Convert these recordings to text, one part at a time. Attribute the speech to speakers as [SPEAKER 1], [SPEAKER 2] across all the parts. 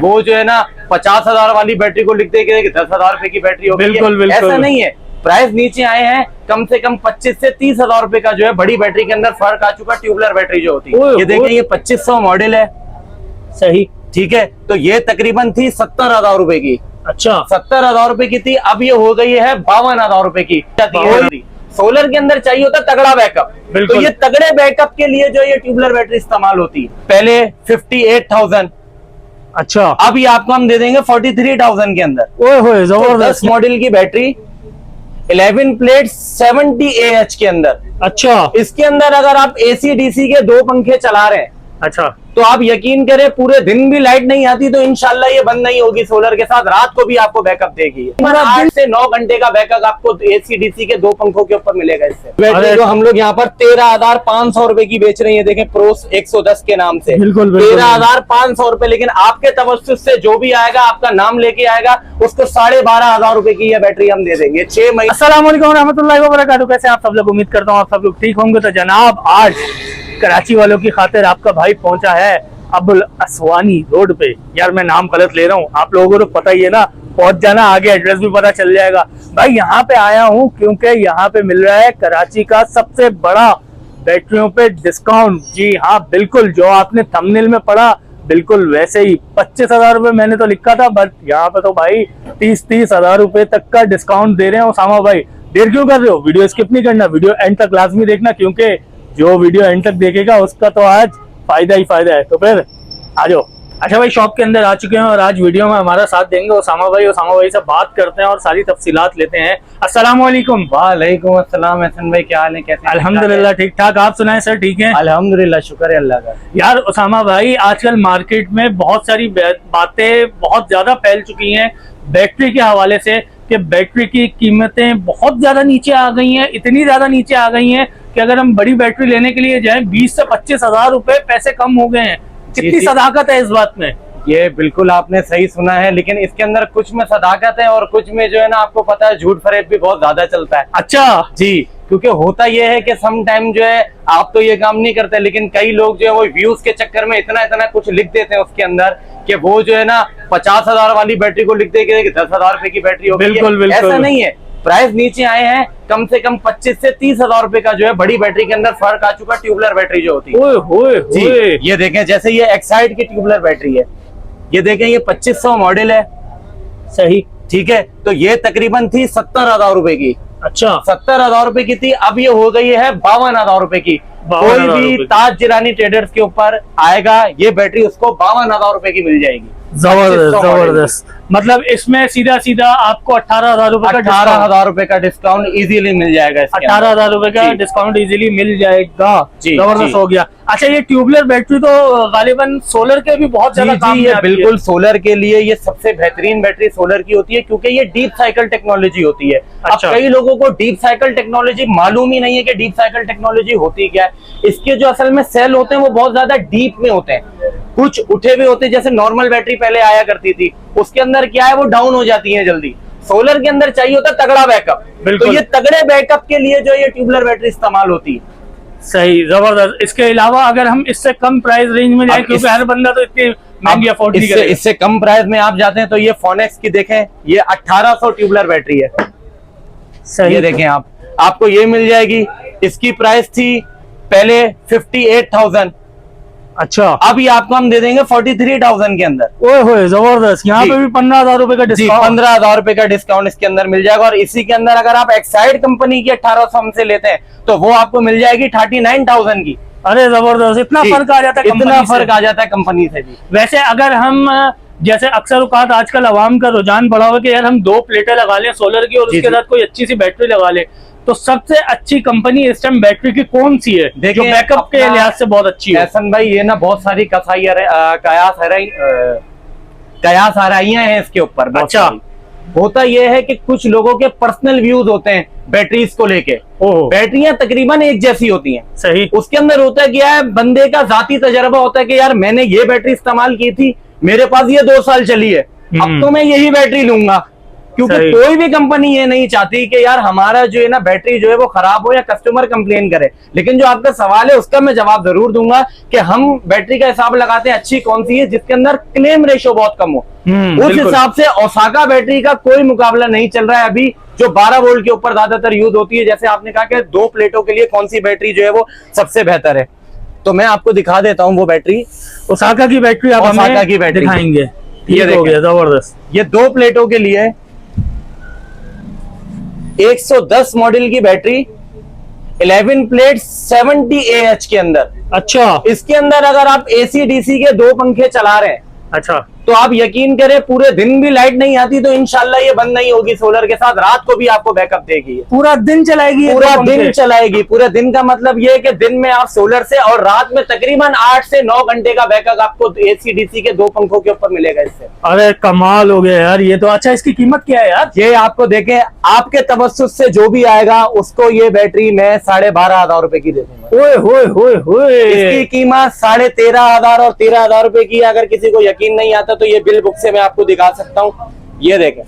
[SPEAKER 1] वो जो है ना 50,000 वाली बैटरी को लिख देंगे कि 10,000 रुपए की बैटरी होगी।
[SPEAKER 2] बिल्कुल
[SPEAKER 1] ऐसा नहीं है, प्राइस नीचे आए हैं। कम से कम 25 से 30,000 रुपए का जो है बड़ी बैटरी के अंदर फर्क आ चुका। ट्यूबलर बैटरी जो होती है, ये देखिए, ये 2500 मॉडल है।
[SPEAKER 2] सही, ठीक है।
[SPEAKER 1] तो ये तकरीबन थी 70,000 रुपए की।
[SPEAKER 2] अच्छा,
[SPEAKER 1] 70,000 रुपए की थी, अब ये हो गई है 52,000 रुपए की। सोलर के अंदर चाहिए होता तगड़ा बैकअप, तो ये तगड़े बैकअप के लिए जो ये ट्यूबलर बैटरी इस्तेमाल होती है। पहले 58,000,
[SPEAKER 2] अच्छा,
[SPEAKER 1] अब ये आपको हम दे देंगे 43,000 के अंदर।
[SPEAKER 2] ओए होए, जबरदस्त।
[SPEAKER 1] 10 मॉडल की बैटरी, 11 प्लेट, 70 AH के अंदर।
[SPEAKER 2] अच्छा,
[SPEAKER 1] इसके अंदर अगर आप AC DC के 2 पंखे चला रहे हैं,
[SPEAKER 2] अच्छा,
[SPEAKER 1] तो आप यकीन करें पूरे दिन भी लाइट नहीं आती तो इंशाल्लाह ये बंद नहीं होगी। सोलर के साथ रात को भी आपको बैकअप देगी। 8 से 9 घंटे का बैकअप आपको AC DC के 2 पंखों के ऊपर मिलेगा इससे। बैटरी जो हम लोग यहाँ पर 13,500 रुपए की बेच रही है, देखें, प्रोस 110 के नाम से।
[SPEAKER 2] बिल्कुल
[SPEAKER 1] 13,500 रुपए, लेकिन आपके तवज्जुह से जो भी आएगा, आपका नाम लेके आएगा, उसको 12,500 रुपए की यह बैटरी हम दे देंगे 6 महीने।
[SPEAKER 2] अस्सलाम वालेकुम रहमतुल्लाहि व बरकातहू। कैसे आप सब लोग? उम्मीद करता हूँ आप सब लोग ठीक होंगे। तो जनाब, आज कराची वालों की खातिर आपका भाई पहुंचा है अबुल असवानी रोड पे। यार मैं नाम गलत ले रहा हूँ, आप लोगों को तो पता ही है ना, पहुंच जाना, आगे एड्रेस भी पता चल जाएगा। भाई यहाँ पे आया हूँ क्योंकि यहाँ पे मिल रहा है कराची का सबसे बड़ा बैटरियों पे डिस्काउंट। जी हाँ, बिल्कुल जो आपने थंबनेल में पढ़ा, बिल्कुल वैसे ही 25,000 रुपए मैंने तो लिखा था, बट यहाँ पे तो भाई 30,000 रुपए तक का डिस्काउंट दे रहे हैं। उसामा भाई, देर क्यों कर रहे हो? वीडियो स्किप नहीं करना, वीडियो एंड तक लाजमी देखना, क्योंकि जो वीडियो एंड तक देखेगा उसका तो आज फायदा ही फायदा है। तो फिर आ जाओ। अच्छा भाई, शॉप के अंदर आ चुके हैं और आज वीडियो में हमारा साथ देंगे उसामा भाई से बात करते हैं और सारी तफसीलात लेते हैं। अस्सलाम वालेकुम।
[SPEAKER 1] वालेकुम अस्सलाम। हसन भाई, क्या हाल है? कैसे?
[SPEAKER 2] अल्हम्दुलिल्लाह ठीक ठाक, आप सुनाएं सर? ठीक है
[SPEAKER 1] अल्हम्दुलिल्लाह, शुक्र है अल्लाह का।
[SPEAKER 2] यार उसामा भाई, आजकल मार्केट में बहुत सारी बातें बहुत ज्यादा फैल चुकी हैं बैटरी के हवाले से, कि बैटरी की कीमतें बहुत ज्यादा नीचे आ गई हैं। इतनी ज्यादा नीचे आ गई हैं कि अगर हम बड़ी बैटरी लेने के लिए जाएं 20 से 25,000 रुपए पैसे कम हो गए हैं। कितनी सदाकत है इस बात में?
[SPEAKER 1] ये बिल्कुल आपने सही सुना है, लेकिन इसके अंदर कुछ में सदाकत है और कुछ में जो है ना, आपको पता है, झूठ फरेब भी बहुत ज्यादा चलता है।
[SPEAKER 2] अच्छा
[SPEAKER 1] जी, क्योंकि होता यह है कि सम टाइम जो है, आप तो ये काम नहीं करते, लेकिन कई लोग जो है वो व्यूज के चक्कर में इतना इतना कुछ लिख देते हैं उसके अंदर, कि वो जो है ना 50,000 वाली बैटरी को लिख देंगे कि 10,000 रुपए की बैटरी होगी।
[SPEAKER 2] बिल्कुल,
[SPEAKER 1] ऐसा नहीं है, प्राइस नीचे आए हैं। कम से कम 25 से 30,000 रुपए का जो है बड़ी बैटरी के अंदर फर्क आ चुका। ट्यूबलर बैटरी जो होती है,
[SPEAKER 2] ओए होए
[SPEAKER 1] जी,
[SPEAKER 2] होए।
[SPEAKER 1] ये देखें, जैसे ये एक्साइड की ट्यूबलर बैटरी है, ये देखें, ये 2500 मॉडल है।
[SPEAKER 2] सही,
[SPEAKER 1] ठीक है। तो ये तकरीबन थी 70,000 रुपए की।
[SPEAKER 2] अच्छा,
[SPEAKER 1] 70,000 रुपए की थी, अब ये हो गई है 52,000 रुपए की। कोई भी ताज जिलानी ट्रेडर्स के ऊपर आएगा, ये बैटरी उसको 52,000 रुपए की मिल जाएगी।
[SPEAKER 2] जबरदस्त जबरदस्त। मतलब इसमें सीधा सीधा आपको 18,000 रुपए का
[SPEAKER 1] 18,000 रुपए का डिस्काउंट इजीली मिल जाएगा।
[SPEAKER 2] 18,000 रुपए का डिस्काउंट इजीली मिल जाएगा। जबरदस्त हो गया। अच्छा, ये ट्यूबलर बैटरी तो गालिबन सोलर के भी बहुत ज्यादा काम में आती है।
[SPEAKER 1] बिल्कुल, सोलर के लिए ये सबसे बेहतरीन बैटरी सोलर की होती है, क्योंकि ये डीप साइकिल टेक्नोलॉजी होती है।
[SPEAKER 2] अच्छा।
[SPEAKER 1] अब कई लोगों को डीप साइकिल टेक्नोलॉजी मालूम ही नहीं है कि डीप साइकिल टेक्नोलॉजी होती क्या है। इसके जो असल में सेल होते हैं वो बहुत ज्यादा डीप में होते हैं, कुछ उठे हुए होते हैं। जैसे नॉर्मल बैटरी पहले आया करती थी, उसके अंदर क्या है, वो डाउन हो जाती है जल्दी। सोलर के अंदर चाहिए होता तगड़ा बैकअप, तो ये तगड़े बैकअप के लिए जो ये ट्यूबलर बैटरी इस्तेमाल होती है।
[SPEAKER 2] सही, जबरदस्त। इसके अलावा अगर हम इससे कम प्राइस रेंज में जाए, क्योंकि हर बंदा तो इतनी महंगी अफोर्ड नहीं करेगा,
[SPEAKER 1] इससे कम प्राइस में आप जाते हैं तो ये फोनेक्स की देखें, ये 1800 ट्यूबलर बैटरी है।
[SPEAKER 2] सही, ये
[SPEAKER 1] देखें आप, आपको ये मिल जाएगी। इसकी प्राइस थी पहले 58,000,
[SPEAKER 2] अच्छा,
[SPEAKER 1] अब ये आपको हम दे देंगे 43,000 के अंदर।
[SPEAKER 2] ओए होए, जबरदस्त। यहाँ पे भी 15,000 रुपए का डिस्काउंट,
[SPEAKER 1] 15,000 रुपए का डिस्काउंट इसके अंदर मिल जाएगा। और इसी के अंदर अगर आप एक्साइड कंपनी की 1800 हमसे लेते हैं तो वो आपको मिल जाएगी 39,000 की।
[SPEAKER 2] अरे जबरदस्त, इतना फर्क आ जाता है,
[SPEAKER 1] इतना फर्क आ जाता है कंपनी से भी।
[SPEAKER 2] वैसे अगर हम जैसे अक्सर औकात आजकल अवाम का रुझान बढ़ा हुआ कि यार हम 2 प्लेटें लगा लें सोलर की और उसके साथ कोई अच्छी सी बैटरी लगा ले, तो सबसे अच्छी कंपनी इस टाइम बैटरी की कौन सी है जो बैकअप के लिहाज से बहुत अच्छी है?
[SPEAKER 1] हसन भाई, ये ना बहुत सारी कयास आराइयां हैं इसके ऊपर।
[SPEAKER 2] अच्छा,
[SPEAKER 1] होता यह है कि कुछ लोगों के पर्सनल व्यूज होते हैं बैटरीज को लेके। बैटरियां तकरीबन एक जैसी होती हैं।
[SPEAKER 2] सही,
[SPEAKER 1] उसके अंदर होता है क्या है, बंदे का जाती तजर्बा होता है कि यार मैंने ये बैटरी इस्तेमाल की थी, मेरे पास ये 2 साल चली है, अब तो मैं यही बैटरी लूंगा। क्योंकि
[SPEAKER 2] सही।
[SPEAKER 1] कोई भी कंपनी ये नहीं चाहती कि यार हमारा जो है ना बैटरी जो है वो खराब हो या कस्टमर कंप्लेन करे। लेकिन जो आपका सवाल है उसका मैं जवाब जरूर दूंगा कि हम बैटरी का हिसाब लगाते हैं अच्छी कौन सी है जिसके अंदर क्लेम रेशो बहुत कम हो। उस
[SPEAKER 2] बिल्कुल।
[SPEAKER 1] हिसाब से ओसाका बैटरी का कोई मुकाबला नहीं चल रहा है अभी, जो 12 वोल्ट के ऊपर ज्यादातर यूज होती है। जैसे आपने कहा कि 2 प्लेटों के लिए कौन सी बैटरी जो है वो सबसे बेहतर है, तो मैं आपको दिखा देता हूँ वो बैटरी।
[SPEAKER 2] ओसाका की बैटरी आप
[SPEAKER 1] ओसाका
[SPEAKER 2] हमें
[SPEAKER 1] की बैटरी
[SPEAKER 2] दिखाएंगे।
[SPEAKER 1] ये
[SPEAKER 2] ठीक हो गया, जबरदस्त।
[SPEAKER 1] ये 2 प्लेटों के लिए 110 मॉडल की बैटरी, 11 प्लेट 70 AH के अंदर।
[SPEAKER 2] अच्छा
[SPEAKER 1] इसके अंदर अगर आप AC DC के 2 पंखे चला रहे हैं
[SPEAKER 2] अच्छा।
[SPEAKER 1] तो आप यकीन करें पूरे दिन भी लाइट नहीं आती तो इंशाल्लाह ये बंद नहीं होगी। सोलर के साथ रात को भी आपको बैकअप देगी,
[SPEAKER 2] पूरा दिन चलाएगी ये
[SPEAKER 1] पूरा
[SPEAKER 2] दो पंखे?
[SPEAKER 1] दिन चलाएगी। पूरे दिन का मतलब ये है कि दिन में आप सोलर से और रात में तकरीबन 8 से 9 घंटे का बैकअप आपको AC DC के 2 पंखों के ऊपर मिलेगा इससे।
[SPEAKER 2] अरे कमाल हो गया यार ये तो। अच्छा इसकी कीमत क्या है यार?
[SPEAKER 1] ये आपको देखें, आपके तवस्सुस से जो भी आएगा उसको ये बैटरी मैं 12,500 रुपए की दे दूंगा।
[SPEAKER 2] ओए होए होए होए।
[SPEAKER 1] इसकी कीमत 13,500 और 13,000 रुपए की है। अगर किसी को यकीन नहीं आता तो ये बिल बुक से मैं आपको दिखा सकता हूँ। ये देखें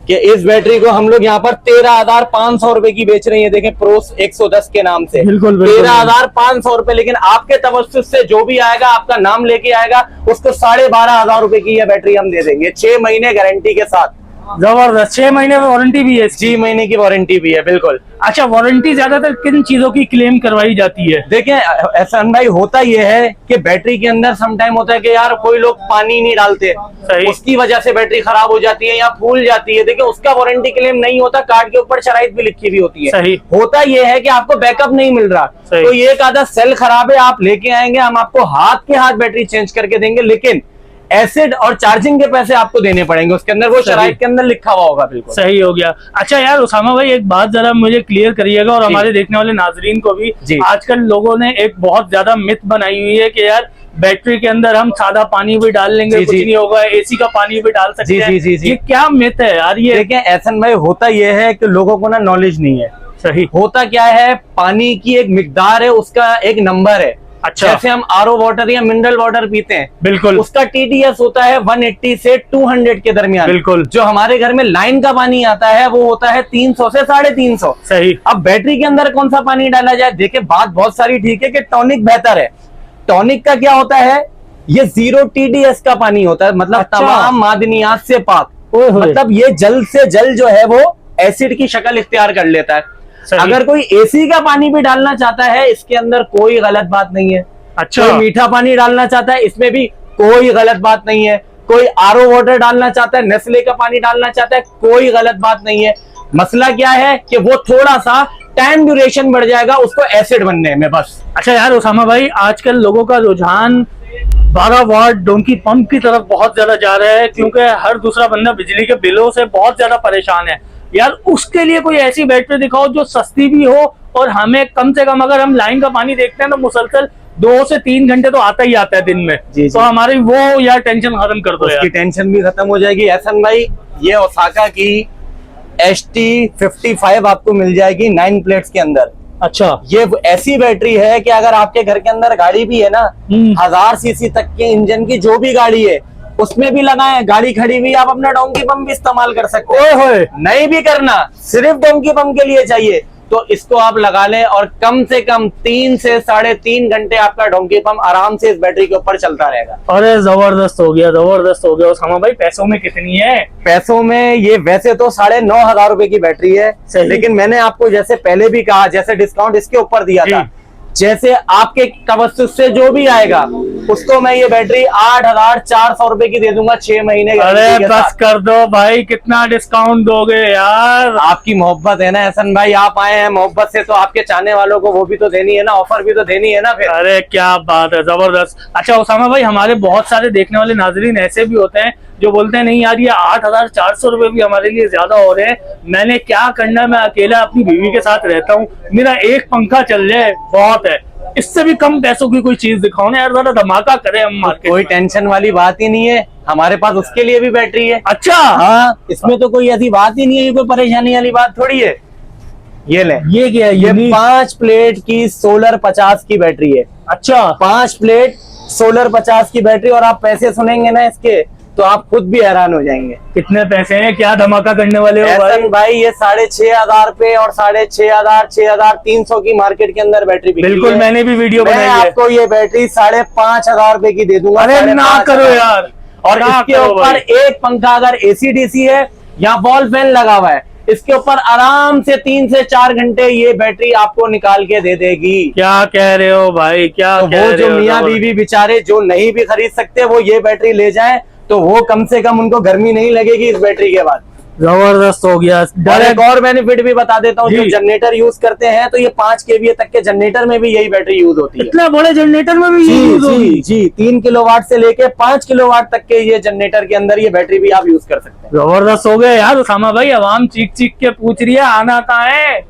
[SPEAKER 1] कि इस बैटरी को हम लोग यहाँ पर 13,500 रुपए की बेच रहे हैं। देखें प्रोस 110 के नाम से
[SPEAKER 2] बिल्कुल, बिल्कुल।
[SPEAKER 1] 13,500 रुपए। लेकिन आपके तवस्सुस से जो भी आएगा, आपका नाम लेके आएगा, उसको 12,500 रुपए की यह बैटरी हम दे देंगे 6 महीने गारंटी के साथ।
[SPEAKER 2] जबरदस्त। 6 महीने में वारंटी भी है इसकी?
[SPEAKER 1] 6 महीने की वारंटी भी है, बिल्कुल।
[SPEAKER 2] अच्छा वारंटी ज्यादातर किन चीजों की क्लेम करवाई जाती है?
[SPEAKER 1] देखिए एहसान भाई, होता यह है कि बैटरी के अंदर सम टाइम होता है कि यार कोई लोग पानी नहीं डालते,
[SPEAKER 2] सही।
[SPEAKER 1] उसकी वजह से बैटरी खराब हो जाती है या फूल जाती है। देखिए उसका वारंटी क्लेम नहीं होता, कार्ड के ऊपर शराइत भी लिखी हुई होती है।
[SPEAKER 2] सही।
[SPEAKER 1] होता यह है कि आपको बैकअप नहीं मिल रहा,
[SPEAKER 2] सही।
[SPEAKER 1] तो ये एक आधा सेल खराब है, आप लेके आएंगे, हम आपको हाथ के हाथ बैटरी चेंज करके देंगे। लेकिन एसिड और चार्जिंग के पैसे आपको देने पड़ेंगे उसके अंदर, वो शराइत के अंदर लिखा हुआ होगा। बिल्कुल
[SPEAKER 2] सही हो गया। अच्छा यार उसामा भाई एक बात जरा मुझे क्लियर करिएगा और हमारे देखने वाले नाजरीन को भी। आजकल लोगों ने एक बहुत ज्यादा मिथ बनाई हुई है कि यार बैटरी के अंदर हम सादा पानी भी डाल लेंगे कुछ नहीं होगा, AC का पानी भी डाल सकते हैं। ये क्या मिथ है यार ये?
[SPEAKER 1] देखिए एहसान भाई, होता यह है कि लोगों को ना नॉलेज नहीं है।
[SPEAKER 2] सही।
[SPEAKER 1] होता क्या है, पानी की एक मिकदार है, उसका एक नंबर है।
[SPEAKER 2] अच्छा।
[SPEAKER 1] जैसे हम RO वाटर या मिनरल वाटर पीते हैं,
[SPEAKER 2] बिल्कुल,
[SPEAKER 1] उसका TDS होता है 180 से 200 के दरमियान।
[SPEAKER 2] बिल्कुल।
[SPEAKER 1] जो हमारे घर में लाइन का पानी आता है वो होता है 300 से 350।
[SPEAKER 2] सही।
[SPEAKER 1] अब बैटरी के अंदर कौन सा पानी डाला जाए? देखिए बात बहुत सारी ठीक है कि टॉनिक बेहतर है। टॉनिक का क्या होता है, ये 0 TDS का पानी होता है, मतलब
[SPEAKER 2] अच्छा।
[SPEAKER 1] तमाम मादनियात से पाक। मतलब ये जल से जल जो है वो एसिड की शक्ल इख्तियार कर लेता है। अगर कोई AC का पानी भी डालना चाहता है, इसके अंदर कोई गलत बात नहीं है।
[SPEAKER 2] अच्छा।
[SPEAKER 1] कोई मीठा पानी डालना चाहता है, इसमें भी कोई गलत बात नहीं है। कोई RO वाटर डालना चाहता है, नेस्ले का पानी डालना चाहता है, कोई गलत बात नहीं है। मसला क्या है कि वो थोड़ा सा टाइम ड्यूरेशन बढ़ जाएगा उसको एसिड बनने में, बस।
[SPEAKER 2] अच्छा यार उसामा भाई, आजकल लोगों का रुझान 12 वाट डोंकी पंप की तरफ बहुत ज्यादा जा रहा है, क्योंकि हर दूसरा बंदा बिजली के बिलों से बहुत ज्यादा परेशान है। यार उसके लिए कोई ऐसी बैटरी दिखाओ जो सस्ती भी हो और हमें कम से कम, अगर हम लाइन का पानी देखते हैं तो मुसलसल 2 से 3 घंटे तो आता ही आता है दिन में। तो हमारी वो यार टेंशन खत्म कर दो।
[SPEAKER 1] उसकी टेंशन भी खत्म हो जाएगी। एहसान भाई, ये ओसाका की ST55 आपको मिल जाएगी 9 प्लेट्स के अंदर।
[SPEAKER 2] अच्छा।
[SPEAKER 1] ये ऐसी बैटरी है कि अगर आपके घर के अंदर गाड़ी भी है ना, 1000 सीसी तक के इंजन की जो भी गाड़ी है उसमें भी लगाएं, गाड़ी खड़ी हुई आप अपना डोंकी पंप भी इस्तेमाल कर सकते हैं। नहीं भी करना, सिर्फ डोंकी पंप के लिए चाहिए तो इसको आप लगा लें और कम से कम 3 से 3.5 घंटे आपका डोंकी पंप आराम से इस बैटरी के ऊपर चलता रहेगा।
[SPEAKER 2] अरे जबरदस्त हो गया, जबरदस्त हो गया। उसामा भाई पैसों में कितनी है? पैसों
[SPEAKER 1] में ये वैसे तो 9,500 रुपए की बैटरी है, लेकिन मैंने आपको जैसे पहले भी कहा, जैसे डिस्काउंट इसके ऊपर दिया था, जैसे आपके तवस्सुस से जो भी आएगा उसको मैं ये बैटरी 8,400 रुपए की दे दूंगा 6 महीने।
[SPEAKER 2] अरे बस कर दो भाई, कितना डिस्काउंट दोगे यार?
[SPEAKER 1] आपकी मोहब्बत है ना एहसान भाई, आप आए हैं मोहब्बत से तो आपके चाहने वालों को वो भी तो देनी है ना, ऑफर भी तो देनी है ना फिर।
[SPEAKER 2] अरे क्या बात है, जबरदस्त। अच्छा उसामा भाई, हमारे बहुत सारे देखने वाले नाजरीन ऐसे भी होते हैं जो बोलते हैं नहीं यार ये 8,400 रुपए भी हमारे लिए ज्यादा हो रहे हैं, मैंने क्या करना, मैं अकेला अपनी बीवी के साथ रहता हूँ, मेरा एक पंखा चल जाए बहुत है, इससे भी कम पैसों की कोई चीज दिखाओ ना यार, जरा धमाका करें हम मार्केट।
[SPEAKER 1] कोई टेंशन वाली बात ही नहीं है, हमारे पास उसके लिए भी बैटरी है।
[SPEAKER 2] अच्छा।
[SPEAKER 1] हाँ, इसमें तो कोई ऐसी बात ही नहीं है, ये कोई परेशानी वाली बात थोड़ी है। ये ले, ये क्या है? ये 5 प्लेट की सोलर 50 की बैटरी है।
[SPEAKER 2] अच्छा।
[SPEAKER 1] 5 प्लेट सोलर 50 की बैटरी, और आप पैसे सुनेंगे ना इसके तो आप खुद भी हैरान हो जाएंगे।
[SPEAKER 2] कितने पैसे हैं, क्या धमाका करने वाले हो भाई?
[SPEAKER 1] एहसन भाई ये 6,500 पे और 6,500 6,300 की मार्केट के अंदर बैटरी बिक रही
[SPEAKER 2] बिल्कुल,
[SPEAKER 1] है।
[SPEAKER 2] मैंने भी वीडियो
[SPEAKER 1] मैं
[SPEAKER 2] बनाई है।
[SPEAKER 1] आपको ये बैटरी 5,500 रुपए की दे दूंगा।
[SPEAKER 2] अरे ना
[SPEAKER 1] 5,500
[SPEAKER 2] करो यार,
[SPEAKER 1] और
[SPEAKER 2] ना
[SPEAKER 1] इसके
[SPEAKER 2] करो
[SPEAKER 1] ऊपर
[SPEAKER 2] भाई।
[SPEAKER 1] एक पंखा अगर एसी डीसी है या वॉल फैन लगा हुआ है, इसके ऊपर आराम से 3 से 4 घंटे ये बैटरी आपको निकाल के दे देगी।
[SPEAKER 2] क्या कह रहे हो भाई, क्या
[SPEAKER 1] तो
[SPEAKER 2] कह
[SPEAKER 1] वो
[SPEAKER 2] रहे
[SPEAKER 1] जो
[SPEAKER 2] हो?
[SPEAKER 1] मियाँ बीवी बेचारे जो नहीं भी खरीद सकते वो ये बैटरी ले जाएं, तो वो कम से कम उनको गर्मी नहीं लगेगी इस बैटरी के बाद।
[SPEAKER 2] जबरदस्त हो गया।
[SPEAKER 1] और एक और बेनिफिट भी बता देता हूँ, जो
[SPEAKER 2] जी।
[SPEAKER 1] जनरेटर यूज करते हैं तो ये 5 kVA तक के जनरेटर में भी यही बैटरी यूज होती है।
[SPEAKER 2] इतना बड़े जनरेटर में भी ये यूज होगी?
[SPEAKER 1] जी 3 किलोवाट से लेके 5 किलोवाट तक के ये जनरेटर के अंदर ये बैटरी भी आप यूज कर सकते हैं।
[SPEAKER 2] जबरदस्त हो गया यार उसामा भाई। आवाम चीख चीख के पूछ रही है आना कहाँ है?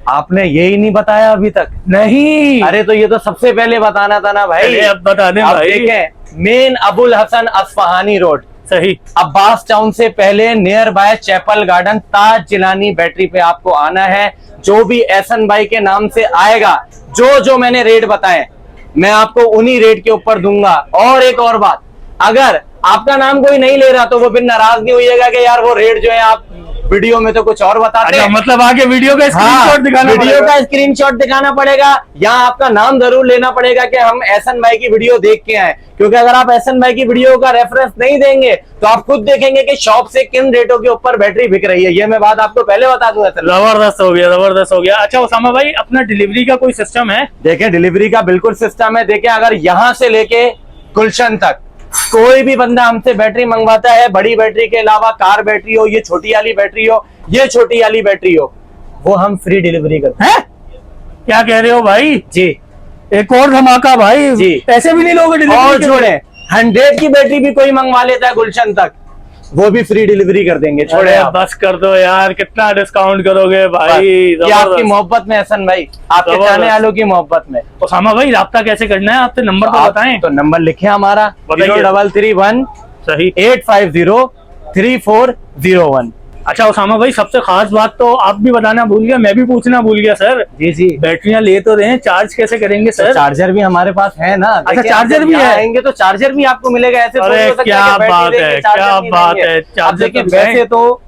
[SPEAKER 1] आपने यही नहीं बताया अभी तक।
[SPEAKER 2] नहीं,
[SPEAKER 1] अरे तो ये तो सबसे पहले बताना था ना भाई।
[SPEAKER 2] अरे अब बता दें
[SPEAKER 1] आप
[SPEAKER 2] भाई।
[SPEAKER 1] देखें, मेन अबुल हसन अस्फहानी रोड,
[SPEAKER 2] सही।
[SPEAKER 1] अब्बास टाउन से पहले nearby Chapel Garden, Taj Jilani battery पे आपको आना है। जो भी एहसन भाई के नाम से आएगा, जो जो मैंने रेट बताए मैं आपको उन्हीं रेट के ऊपर दूंगा। और एक और बात, अगर आपका नाम कोई नहीं ले रहा तो वो फिर नाराज नहीं होइएगा कि यार वो रेट जो है आप वीडियो में तो कुछ और बताते
[SPEAKER 2] अच्छा,
[SPEAKER 1] हैं।
[SPEAKER 2] मतलब आगे वीडियो का स्क्रीनशॉट दिखाना
[SPEAKER 1] वीडियो
[SPEAKER 2] पड़ेगा।
[SPEAKER 1] का स्क्रीनशॉट दिखाना पड़ेगा, या आपका नाम जरूर लेना पड़ेगा कि हम एहसन भाई की वीडियो देख के आए। क्योंकि अगर आप एहसन भाई की वीडियो का रेफरेंस नहीं देंगे तो आप खुद देखेंगे कि शॉप से किन रेटों के ऊपर बैटरी बिक रही है। ये मैं बात आपको पहले बता दूं।
[SPEAKER 2] जबरदस्त हो गया, जबरदस्त हो गया। अच्छा उसामा भाई, अपना डिलीवरी का कोई सिस्टम है?
[SPEAKER 1] देखें, डिलीवरी का बिल्कुल सिस्टम है। देखें, अगर यहां से लेके गुलशन तक कोई भी बंदा हमसे बैटरी मंगवाता है, बड़ी बैटरी के अलावा कार बैटरी हो, ये छोटी वाली बैटरी हो, ये छोटी वाली बैटरी हो, वो हम फ्री डिलीवरी करते हैं।
[SPEAKER 2] क्या कह रहे हो भाई?
[SPEAKER 1] जी,
[SPEAKER 2] एक और धमाका भाई।
[SPEAKER 1] जी।
[SPEAKER 2] पैसे भी नहीं लोगे
[SPEAKER 1] और
[SPEAKER 2] डिलीवरी के?
[SPEAKER 1] छोड़े, 100 की बैटरी भी कोई मंगवा लेता है गुलशन तक, वो भी फ्री डिलीवरी कर देंगे। छोड़े
[SPEAKER 2] अरे
[SPEAKER 1] आप।
[SPEAKER 2] बस कर दो यार, कितना डिस्काउंट करोगे भाई?
[SPEAKER 1] ये आपकी मोहब्बत में एहसन भाई, आपके
[SPEAKER 2] जबरदस्त।
[SPEAKER 1] चाहने वालों की मोहब्बत में।
[SPEAKER 2] उसामा भाई, राब्ता कैसे करना है आपसे? नंबर तो
[SPEAKER 1] आप
[SPEAKER 2] बताएं।
[SPEAKER 1] तो नंबर लिखे हमारा
[SPEAKER 2] बताइए।
[SPEAKER 1] 0331
[SPEAKER 2] सही।
[SPEAKER 1] 850 3401।
[SPEAKER 2] अच्छा उसामा भाई, सबसे खास बात तो आप भी बताना भूल गया, मैं भी पूछना भूल गया सर।
[SPEAKER 1] जी जी,
[SPEAKER 2] बैटरियां ले तो रहे हैं, चार्ज कैसे करेंगे
[SPEAKER 1] तो
[SPEAKER 2] सर?
[SPEAKER 1] चार्जर भी हमारे पास है ना।
[SPEAKER 2] अच्छा,
[SPEAKER 1] देखिए,
[SPEAKER 2] चार्जर
[SPEAKER 1] आप
[SPEAKER 2] भी
[SPEAKER 1] जब यहाँ
[SPEAKER 2] है?
[SPEAKER 1] आएंगे तो चार्जर भी आपको मिलेगा। ऐसे थोड़ी
[SPEAKER 2] अरे
[SPEAKER 1] हो सकता
[SPEAKER 2] क्या
[SPEAKER 1] है कि बैटरी
[SPEAKER 2] बात
[SPEAKER 1] देंगे,
[SPEAKER 2] है,
[SPEAKER 1] चार्जर
[SPEAKER 2] क्या
[SPEAKER 1] नहीं
[SPEAKER 2] बात
[SPEAKER 1] देंगे।
[SPEAKER 2] है।
[SPEAKER 1] अब
[SPEAKER 2] चार्जर
[SPEAKER 1] देखिए,
[SPEAKER 2] तो
[SPEAKER 1] वैसे तो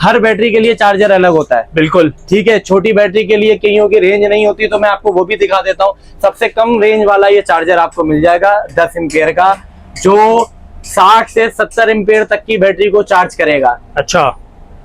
[SPEAKER 1] हर बैटरी के लिए चार्जर अलग होता है।
[SPEAKER 2] बिल्कुल।
[SPEAKER 1] ठीक है, छोटी बैटरी के लिए कईयों की रेंज नहीं होती, तो मैं आपको वो भी दिखा देता हूँ। सबसे कम रेंज वाला ये चार्जर आपको मिल जाएगा 10 एम्पियर का, जो 60 से 70 एम्पियर तक की बैटरी को चार्ज करेगा।
[SPEAKER 2] अच्छा,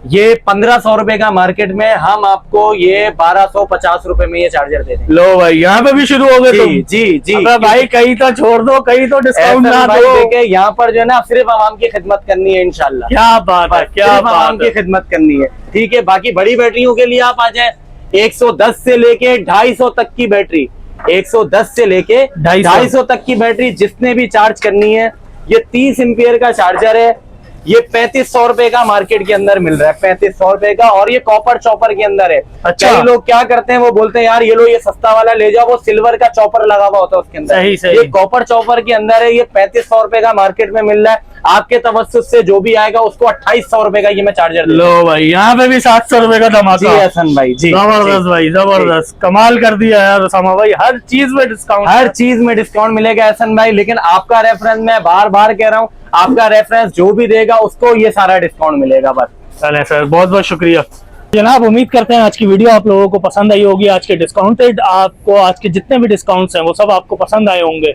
[SPEAKER 1] ये 1,500 रुपए का मार्केट में, हम आपको ये 1,250 रुपए में ये चार्जर दे देंगे।
[SPEAKER 2] लो भाई, यहाँ पे भी शुरू हो गए तुम।
[SPEAKER 1] जी जी जी।
[SPEAKER 2] अबे भाई, कहीं तो छोड़ दो, कहीं तो डिस्काउंट ना
[SPEAKER 1] भाई
[SPEAKER 2] दो।
[SPEAKER 1] देखे, यहाँ पर जो है ना सिर्फ आवाम की खिदमत करनी है इंशाल्लाह।
[SPEAKER 2] क्या बात है, क्या
[SPEAKER 1] सिर्फ आवाम
[SPEAKER 2] बात
[SPEAKER 1] की
[SPEAKER 2] है।
[SPEAKER 1] खिदमत करनी है। ठीक है, बाकी बड़ी बैटरियों के लिए आप आ जाए, 110 से लेके 250 तक की बैटरी, 110 से लेके 250 तक की बैटरी जिसने भी चार्ज करनी है, ये 30 एम्पियर का चार्जर है। ये 3500 रुपए का मार्केट के अंदर मिल रहा है, 3500 रुपए का, और ये कॉपर चॉपर के अंदर है।
[SPEAKER 2] अच्छा।
[SPEAKER 1] कई लोग क्या करते हैं, वो बोलते हैं यार ये लो ये सस्ता वाला ले जाओ, वो सिल्वर का चॉपर लगा हुआ होता है उसके अंदर।
[SPEAKER 2] सही, सही।
[SPEAKER 1] ये कॉपर चॉपर के अंदर है, ये 3500 रुपए का मार्केट में मिल रहा है। आपके तवस्सुस से जो भी आएगा उसको 2800 रुपए का ये मैं चार्जर
[SPEAKER 2] लो भाई, यहाँ पे भी 700 रुपए का
[SPEAKER 1] जी
[SPEAKER 2] धमाका।
[SPEAKER 1] हसन भाई जी,
[SPEAKER 2] जबरदस्त भाई, जबरदस्त, कमाल कर दिया यार उसामा भाई। हर चीज में डिस्काउंट,
[SPEAKER 1] हर चीज में डिस्काउंट मिलेगा हसन भाई। लेकिन आपका रेफरेंस, मैं बार बार कह रहा हूँ, आपका रेफरेंस जो भी देगा उसको ये सारा डिस्काउंट मिलेगा बस।
[SPEAKER 2] चले सर, बहुत बहुत शुक्रिया जनाब। उम्मीद करते हैं आज की वीडियो आप लोगों को पसंद आई होगी। आज के डिस्काउंटेड, आपको आज के जितने भी डिस्काउंट्स हैं वो सब आपको पसंद आए होंगे।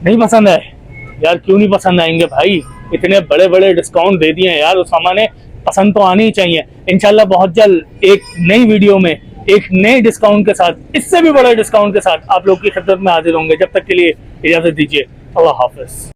[SPEAKER 2] नहीं पसंद आए यार, क्यों नहीं पसंद आएंगे भाई? इतने बड़े बड़े डिस्काउंट दे दिए हैं यार उसामा ने, पसंद तो आनी ही चाहिए। इंशाल्लाह बहुत जल्द एक नई वीडियो में एक नए डिस्काउंट के साथ, इससे भी बड़े डिस्काउंट के साथ आप लोग की खिदमत में हाजिर होंगे। जब तक के लिए इजाजत दीजिए, अल्लाह हाफिज।